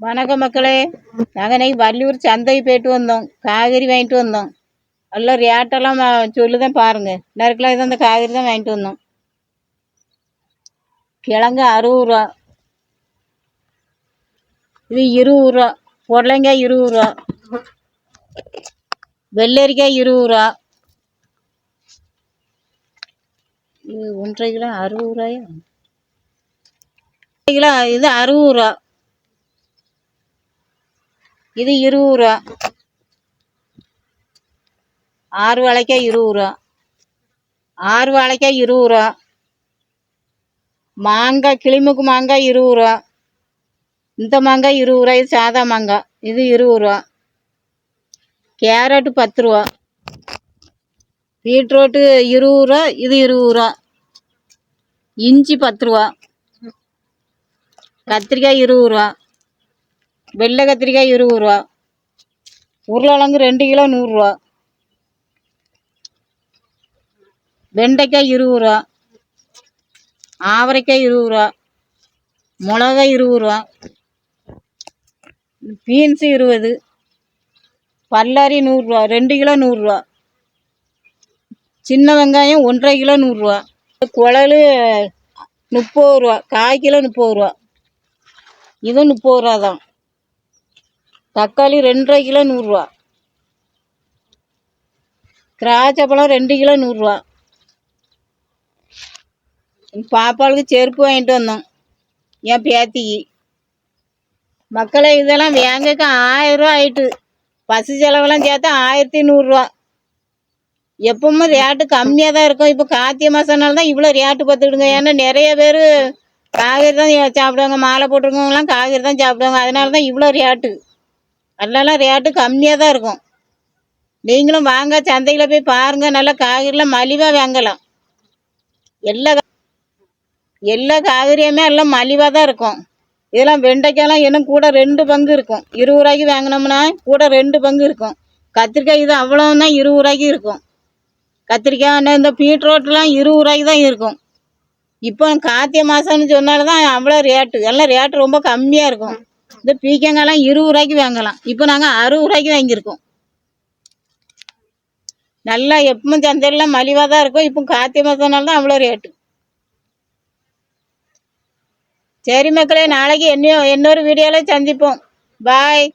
வணக்கம் மக்களே. நாங்கள் இன்னைக்கு வள்ளியூர் சந்தைக்கு போயிட்டு வந்தோம். காய்கறி வாங்கிட்டு வந்தோம். எல்லாம் ரேட்டெல்லாம் சொல்லுதான் பாருங்க. நறுக்கில் இது அந்த காய்கறி தான் வாங்கிட்டு வந்தோம். கிழங்கு 60 ரூபா, இது 20 ரூபா. புடலங்காய் 20 ரூபா, வெள்ளரிக்காய் 20 ரூபா. இது 1.5 கிலோ 60 ரூபாயா? கிலோ இது 60 ரூபா, இது 20 ரூபா. 6 வாழைக்காய் 20 ரூபா, 6 வாழைக்காய் 20 ரூபா. மாங்காய் கிளிமுக்கு மாங்காய் 20 ரூபா. இந்த மாங்காய் 20 ரூபா, இது சாதா மாங்காய், இது 20 ரூபா. கேரட்டு 10 ரூபா, பீட்ரூட்டு 20 ரூபா, இது 20 ரூபா. இஞ்சி 10 ரூபா, கத்திரிக்காய் 20 ரூபா, வெள்ளை கத்திரிக்காய் 20 ரூபா. உருளைக்கிழங்கு 2 கிலோ 100 ரூபா. வெண்டைக்காய் 20 ரூபா, ஆவரைக்காய் 20 ரூபா, மிளகாய் 20 ரூபா, பீன்ஸு 20, பல்லாரி 100 ரூபா, 2 கிலோ 100 ரூபா. சின்ன வெங்காயம் 1.5 கிலோ 100 ரூபா. குழல் 30 ரூபா, 1/4 கிலோ 30 ரூபா, இதுவும் 30 ரூபா தான். தக்காளி 2.5 கிலோ 100 ரூபா. திராட்சை பழம் 2 கிலோ 100 ரூபா. பாப்பாளுக்கு செருப்பு வாங்கிட்டு வந்தோம், என் பேத்திக்கு. மக்களை இதெல்லாம் வேங்கக்கு 1000 ரூபா ஆயிட்டு. பசு செலவெல்லாம் சேர்த்தா 1100 ரூபா. எப்பவுமே ரேட்டு கம்மியாக தான் இருக்கும். இப்போ கார்த்திகை மாதம்னால தான் இவ்வளோ ரேட்டு பார்த்துக்கிடுங்க. ஏன்னா நிறைய பேர் காய்கறி தான் சாப்பிடுவாங்க, மாலை போட்டிருக்கவங்களாம் காய்கறி தான் சாப்பிடுவாங்க. அதனால தான் இவ்வளோ ரேட்டு. அதெல்லாம் ரேட்டு கம்மியாக தான் இருக்கும். நீங்களும் வாங்க, சந்தையில் போய் பாருங்கள். நல்லா காய்கறிலாம் மலிவாக வாங்கலாம். எல்லா காய்கறியுமே எல்லாம் மலிவாக தான் இருக்கும். இதெல்லாம் வெண்டைக்காயெல்லாம் இன்னும் கூட 2 பங்கு இருக்கும். 20 ரூபாய்க்கு வாங்கினோம்னா கூட 2 பங்கு இருக்கும். கத்திரிக்காய் இது அவ்வளோதான் 20 ரூபாய்க்கு இருக்கும். கத்திரிக்காய் இந்த பீட்ரூட்லாம் 20 ரூபாய்க்கு தான் இருக்கும். இப்போ கார்த்திகை மாதம்னு சொன்னால தான் அவ்வளோ ரேட்டு. எல்லாம் ரேட்டு ரொம்ப கம்மியாக இருக்கும். இந்த பீக்கங்காய்லாம் 20 ரூபாய்க்கு வாங்கலாம். இப்போ நாங்கள் 60 ரூபாய்க்கு வாங்கியிருக்கோம். நல்லா எப்பவும் சந்தையெல்லாம் மலிவாக தான் இருக்கும். இப்போ கார்த்திகை மாதம்னால தான் அவ்வளோ ரேட்டு. சரி மக்களே, நாளைக்கு இன்னொரு வீடியோவில் சந்திப்போம். பாய்.